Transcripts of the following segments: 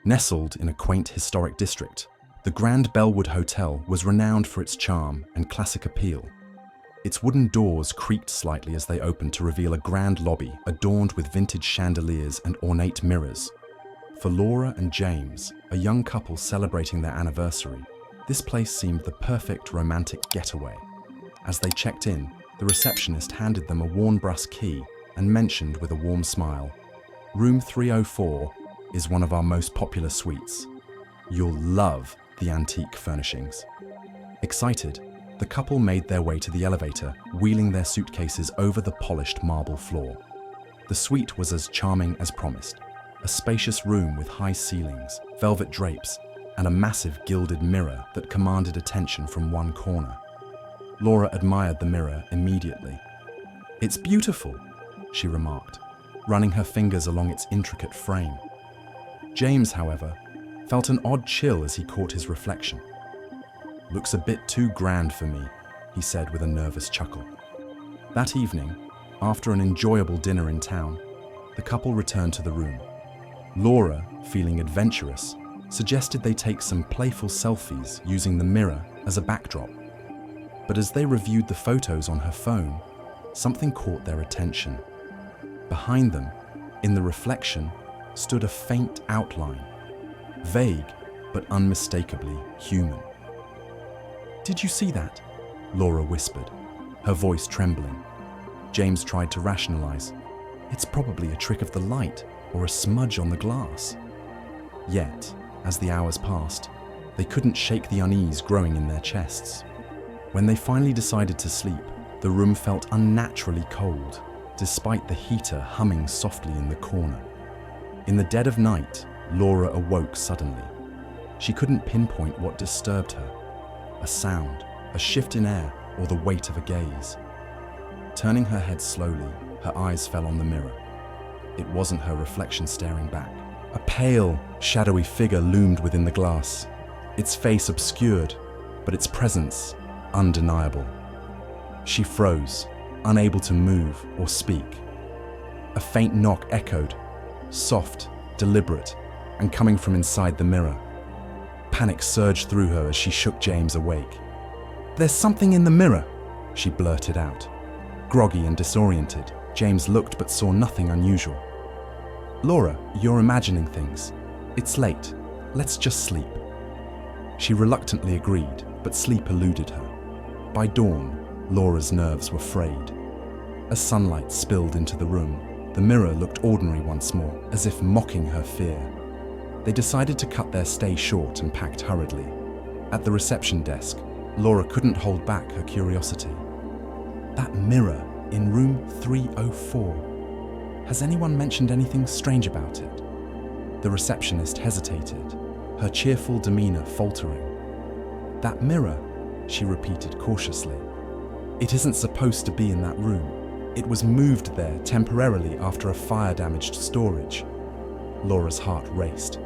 Nestled in a quaint historic district, the Grand Bellwood Hotel was renowned for its charm and classic appeal. Its wooden doors creaked slightly as they opened to reveal a grand lobby adorned with vintage chandeliers and ornate mirrors. For Laura and James, a young couple celebrating their anniversary, this place seemed the perfect romantic getaway. As they checked in, the receptionist handed them a worn brass key and mentioned with a warm smile, "Room 304 is one of our most popular suites. You'll love the antique furnishings." Excited, the couple made their way to the elevator, wheeling their suitcases over the polished marble floor. The suite was as charming as promised, a spacious room with high ceilings, velvet drapes, and a massive gilded mirror that commanded attention from one corner. Laura admired the mirror immediately. "It's beautiful," she remarked, running her fingers along its intricate frame. James, however, felt an odd chill as he caught his reflection. "Looks a bit too grand for me," he said with a nervous chuckle. That evening, after an enjoyable dinner in town, the couple returned to the room. Laura, feeling adventurous, suggested they take some playful selfies using the mirror as a backdrop. But as they reviewed the photos on her phone, something caught their attention. Behind them, in the reflection, stood a faint outline, vague but unmistakably human. "Did you see that?" Laura whispered, her voice trembling. James tried to rationalize. "It's probably a trick of the light or a smudge on the glass." Yet, as the hours passed, they couldn't shake the unease growing in their chests. When they finally decided to sleep, the room felt unnaturally cold, despite the heater humming softly in the corner. In the dead of night, Laura awoke suddenly. She couldn't pinpoint what disturbed her: a sound, a shift in air, or the weight of a gaze. Turning her head slowly, her eyes fell on the mirror. It wasn't her reflection staring back. A pale, shadowy figure loomed within the glass, its face obscured, but its presence undeniable. She froze, unable to move or speak. A faint knock echoed, soft, deliberate, and coming from inside the mirror. Panic surged through her as she shook James awake. "There's something in the mirror," she blurted out. Groggy and disoriented, James looked but saw nothing unusual. "Laura, you're imagining things. It's late. Let's just sleep." She reluctantly agreed, but sleep eluded her. By dawn, Laura's nerves were frayed. As sunlight spilled into the room, the mirror looked ordinary once more, as if mocking her fear. They decided to cut their stay short and packed hurriedly. At the reception desk, Laura couldn't hold back her curiosity. "That mirror in room 304. Has anyone mentioned anything strange about it?" The receptionist hesitated, her cheerful demeanor faltering. "That mirror," she repeated cautiously. "It isn't supposed to be in that room. It was moved there temporarily after a fire-damaged storage." Laura's heart raced.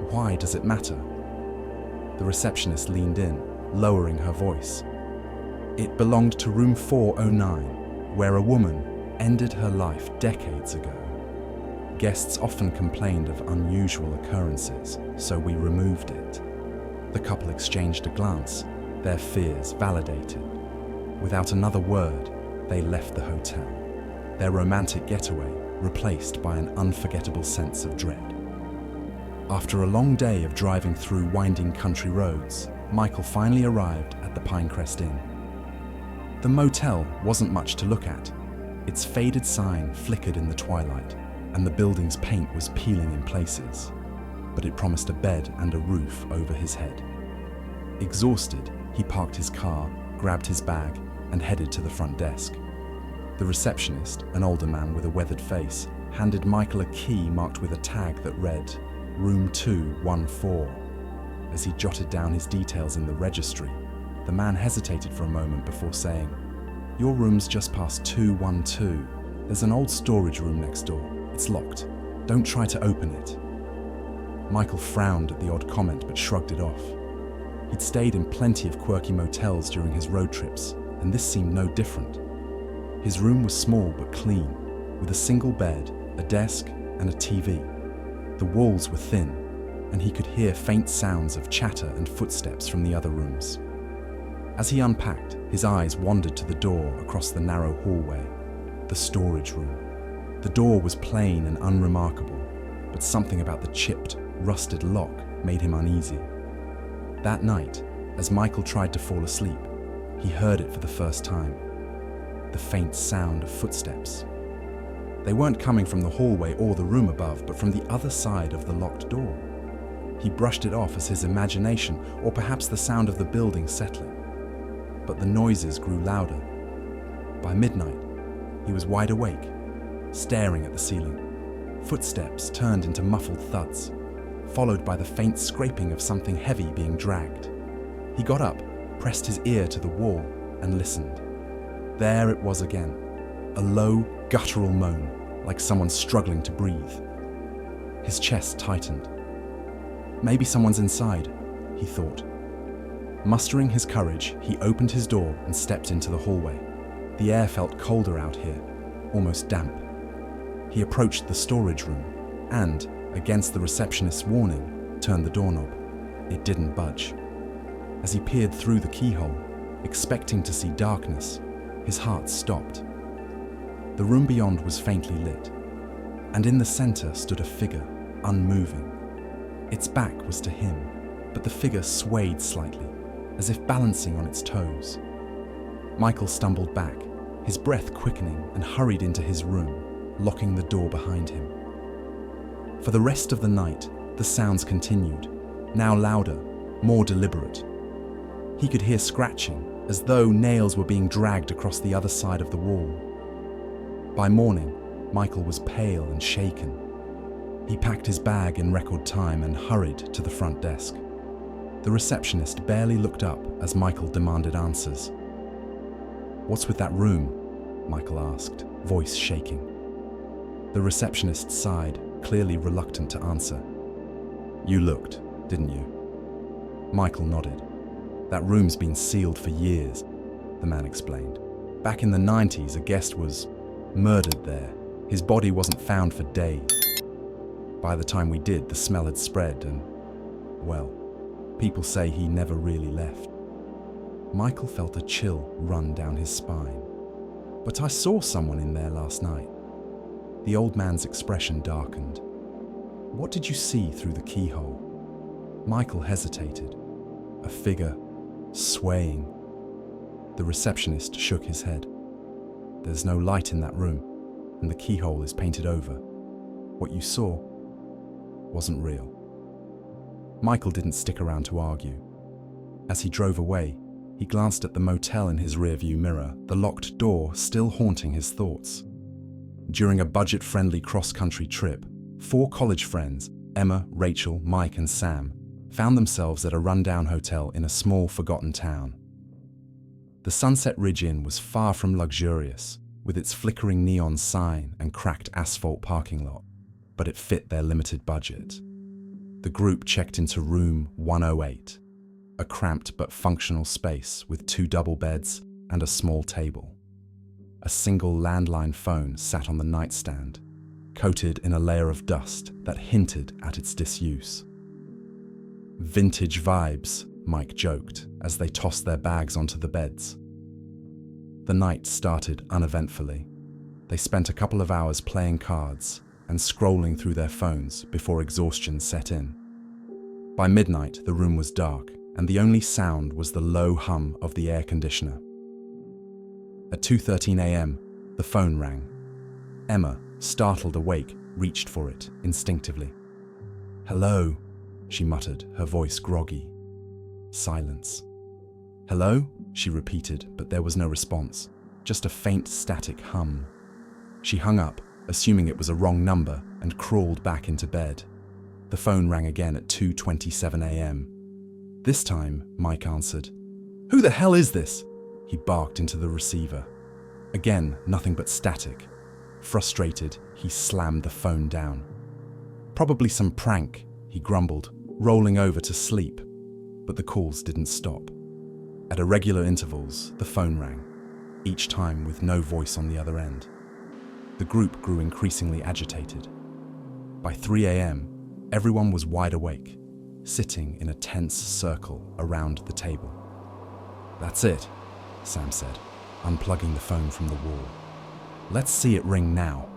"Why does it matter?" The receptionist leaned in, lowering her voice. "It belonged to room 409, where a woman ended her life decades ago. Guests often complained of unusual occurrences, so we removed it." The couple exchanged a glance, their fears validated. Without another word, they left the hotel, their romantic getaway replaced by an unforgettable sense of dread. After a long day of driving through winding country roads, Michael finally arrived at the Pinecrest Inn. The motel wasn't much to look at. Its faded sign flickered in the twilight, and the building's paint was peeling in places. But it promised a bed and a roof over his head. Exhausted, he parked his car, grabbed his bag, and headed to the front desk. The receptionist, an older man with a weathered face, handed Michael a key marked with a tag that read, "Room 214. As he jotted down his details in the registry, the man hesitated for a moment before saying, "Your room's just past 212. There's an old storage room next door. It's locked. Don't try to open it." Michael frowned at the odd comment but shrugged it off. He'd stayed in plenty of quirky motels during his road trips, and this seemed no different. His room was small but clean, with a single bed, a desk, and a TV. The walls were thin, and he could hear faint sounds of chatter and footsteps from the other rooms. As he unpacked, his eyes wandered to the door across the narrow hallway, the storage room. The door was plain and unremarkable, but something about the chipped, rusted lock made him uneasy. That night, as Michael tried to fall asleep, he heard it for the first time. The faint sound of footsteps. They weren't coming from the hallway or the room above, but from the other side of the locked door. He brushed it off as his imagination, or perhaps the sound of the building settling. But the noises grew louder. By midnight, he was wide awake, staring at the ceiling. Footsteps turned into muffled thuds, followed by the faint scraping of something heavy being dragged. He got up, pressed his ear to the wall, and listened. There it was again, a low, guttural moan, like someone struggling to breathe. His chest tightened. Maybe someone's inside, he thought. Mustering his courage, he opened his door and stepped into the hallway. The air felt colder out here, almost damp. He approached the storage room and, against the receptionist's warning, turned the doorknob. It didn't budge. As he peered through the keyhole, expecting to see darkness, his heart stopped. The room beyond was faintly lit, and in the center stood a figure, unmoving. Its back was to him, but the figure swayed slightly, as if balancing on its toes. Michael stumbled back, his breath quickening, and hurried into his room, locking the door behind him. For the rest of the night, the sounds continued, now louder, more deliberate. He could hear scratching, as though nails were being dragged across the other side of the wall. By morning, Michael was pale and shaken. He packed his bag in record time and hurried to the front desk. The receptionist barely looked up as Michael demanded answers. "What's with that room?" Michael asked, voice shaking. The receptionist sighed, clearly reluctant to answer. "You looked, didn't you?" Michael nodded. "That room's been sealed for years," the man explained. "Back in the 90s, a guest was murdered there. His body wasn't found for days. By the time we did, the smell had spread and, well, people say he never really left." Michael felt a chill run down his spine. "But I saw someone in there last night." The old man's expression darkened. "What did you see through the keyhole?" Michael hesitated. A figure, swaying. The receptionist shook his head. "There's no light in that room, and the keyhole is painted over. What you saw wasn't real." Michael didn't stick around to argue. As he drove away, he glanced at the motel in his rearview mirror, the locked door still haunting his thoughts. During a budget-friendly cross-country trip, 4 college friends, Emma, Rachel, Mike, and Sam, found themselves at a rundown hotel in a small, forgotten town. The Sunset Ridge Inn was far from luxurious, with its flickering neon sign and cracked asphalt parking lot, but it fit their limited budget. The group checked into room 108, a cramped but functional space with 2 double beds and a small table. A single landline phone sat on the nightstand, coated in a layer of dust that hinted at its disuse. "Vintage vibes," Mike joked as they tossed their bags onto the beds. The night started uneventfully. They spent a couple of hours playing cards and scrolling through their phones before exhaustion set in. By midnight, the room was dark, and the only sound was the low hum of the air conditioner. At 2:13 a.m., the phone rang. Emma, startled awake, reached for it instinctively. "Hello," she muttered, her voice groggy. Silence. "Hello?" she repeated, but there was no response, just a faint static hum. She hung up, assuming it was a wrong number, and crawled back into bed. The phone rang again at 2:27 a.m. This time, Mike answered. "Who the hell is this?" He barked into the receiver. Again, nothing but static. Frustrated, he slammed the phone down. "Probably some prank," he grumbled, rolling over to sleep. But the calls didn't stop. At irregular intervals, the phone rang, each time with no voice on the other end. The group grew increasingly agitated. By 3 a.m., everyone was wide awake, sitting in a tense circle around the table. "That's it," Sam said, unplugging the phone from the wall. "Let's see it ring now."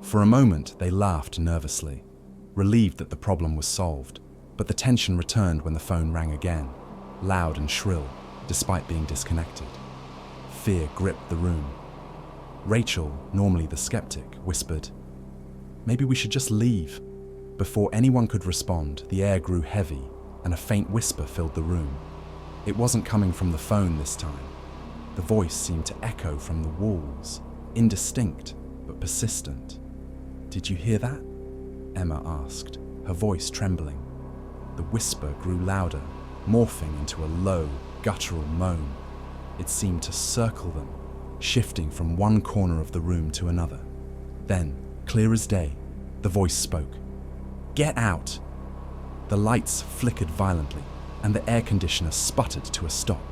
For a moment, they laughed nervously, relieved that the problem was solved, but the tension returned when the phone rang again, loud and shrill, despite being disconnected. Fear gripped the room. Rachel, normally the skeptic, whispered, "Maybe we should just leave." Before anyone could respond, the air grew heavy and a faint whisper filled the room. It wasn't coming from the phone this time. The voice seemed to echo from the walls, indistinct but persistent. "Did you hear that?" Emma asked, her voice trembling. The whisper grew louder, morphing into a low, guttural moan. It seemed to circle them, shifting from one corner of the room to another. Then, clear as day, the voice spoke. "Get out!" The lights flickered violently, and the air conditioner sputtered to a stop.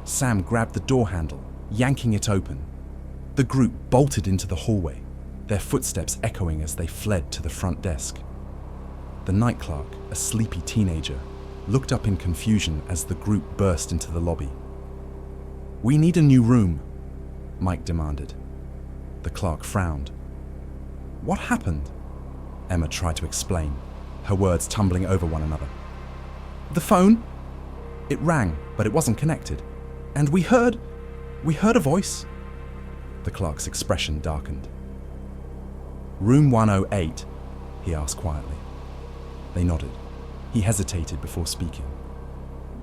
Sam grabbed the door handle, yanking it open. The group bolted into the hallway, their footsteps echoing as they fled to the front desk. The night clerk, a sleepy teenager, looked up in confusion as the group burst into the lobby. "We need a new room," Mike demanded. The clerk frowned. "What happened?" Emma tried to explain, her words tumbling over one another. "The phone? It rang, but it wasn't connected. And we heard a voice." The clerk's expression darkened. "Room 108, he asked quietly. They nodded. He hesitated before speaking.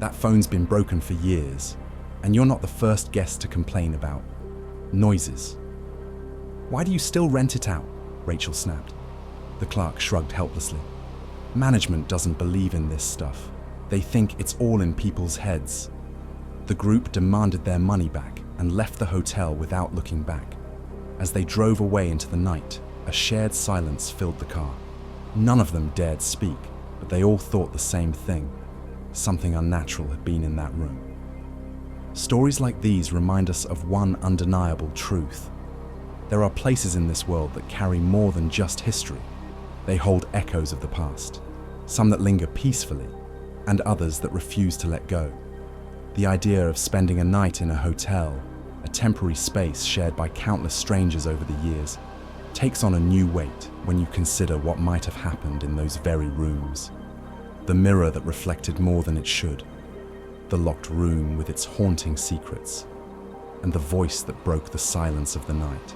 "That phone's been broken for years, and you're not the first guest to complain about noises." "Why do you still rent it out?" Rachel snapped. The clerk shrugged helplessly. "Management doesn't believe in this stuff. They think it's all in people's heads." The group demanded their money back and left the hotel without looking back. As they drove away into the night, a shared silence filled the car. None of them dared speak, but they all thought the same thing. Something unnatural had been in that room. Stories like these remind us of one undeniable truth. There are places in this world that carry more than just history. They hold echoes of the past, some that linger peacefully, and others that refuse to let go. The idea of spending a night in a hotel, a temporary space shared by countless strangers over the years, takes on a new weight when you consider what might have happened in those very rooms. The mirror that reflected more than it should, the locked room with its haunting secrets, and the voice that broke the silence of the night.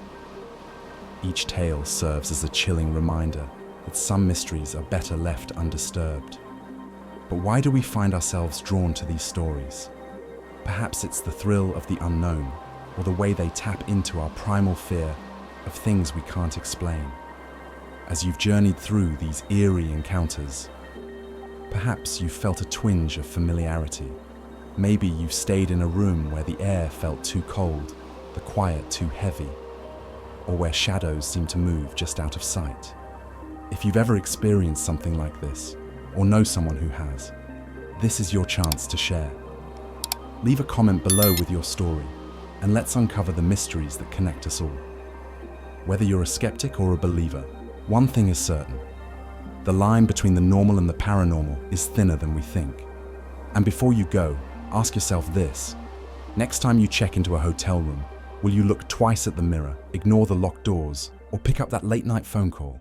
Each tale serves as a chilling reminder that some mysteries are better left undisturbed. But why do we find ourselves drawn to these stories? Perhaps it's the thrill of the unknown, or the way they tap into our primal fear of things we can't explain. As you've journeyed through these eerie encounters, perhaps you've felt a twinge of familiarity. Maybe you've stayed in a room where the air felt too cold, the quiet too heavy, or where shadows seemed to move just out of sight. If you've ever experienced something like this, or know someone who has, this is your chance to share. Leave a comment below with your story, and let's uncover the mysteries that connect us all. Whether you're a skeptic or a believer, one thing is certain. The line between the normal and the paranormal is thinner than we think. And before you go, ask yourself this. Next time you check into a hotel room, will you look twice at the mirror, ignore the locked doors, or pick up that late-night phone call?